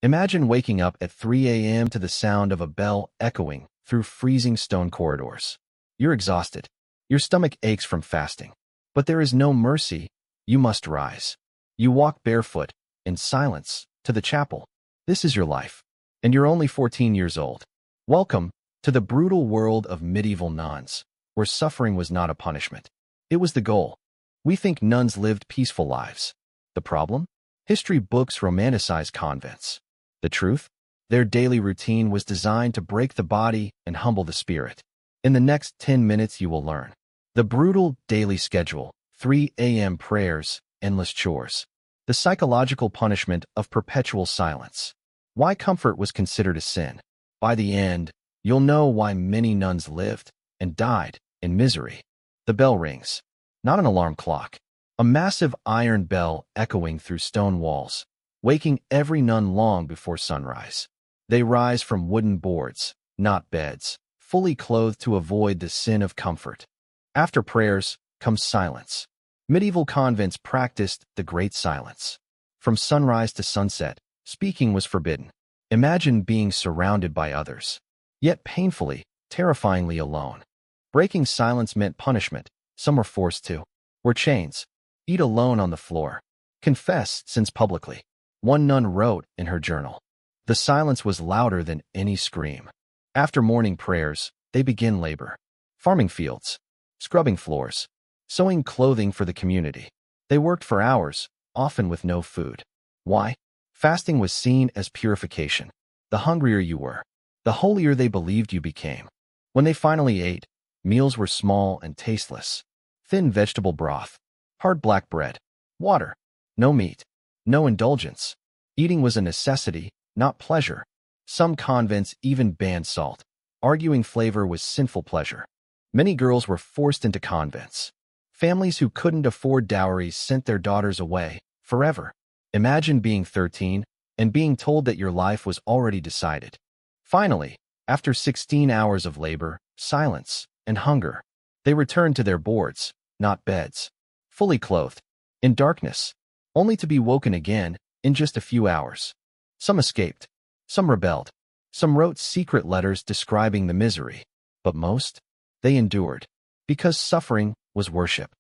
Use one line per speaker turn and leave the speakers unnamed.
Imagine waking up at 3 a.m. to the sound of a bell echoing through freezing stone corridors. You're exhausted. Your stomach aches from fasting. But there is no mercy. You must rise. You walk barefoot, in silence, to the chapel. This is your life. And you're only 14 years old. Welcome to the brutal world of medieval nuns, where suffering was not a punishment. It was the goal. We think nuns lived peaceful lives. The problem? History books romanticize convents. The truth? Their daily routine was designed to break the body and humble the spirit. In the next 10 minutes you will learn. The brutal daily schedule, 3 a.m. prayers, endless chores. The psychological punishment of perpetual silence. Why comfort was considered a sin. By the end, you'll know why many nuns lived and died in misery. The bell rings. Not an alarm clock. A massive iron bell echoing through stone walls, waking every nun long before sunrise. They rise from wooden boards, not beds, fully clothed to avoid the sin of comfort. After prayers comes silence. Medieval convents practiced the great silence. From sunrise to sunset, speaking was forbidden. Imagine being surrounded by others, yet painfully, terrifyingly alone. Breaking silence meant punishment. Some were forced to. Were chains. Eat alone on the floor. Confess sins publicly. One nun wrote in her journal. The silence was louder than any scream. After morning prayers, they begin labor. Farming fields. Scrubbing floors. Sewing clothing for the community. They worked for hours, often with no food. Why? Fasting was seen as purification. The hungrier you were, the holier they believed you became. When they finally ate, meals were small and tasteless. Thin vegetable broth, hard black bread, water, no meat, no indulgence. Eating was a necessity, not pleasure. Some convents even banned salt, arguing flavor was sinful pleasure. Many girls were forced into convents. Families who couldn't afford dowries sent their daughters away, forever. Imagine being 13 and being told that your life was already decided. Finally, after 16 hours of labor, silence, and hunger, they returned to their boards, not beds, fully clothed, in darkness, only to be woken again in just a few hours. Some escaped, some rebelled, some wrote secret letters describing the misery, but most, they endured, because suffering was worship.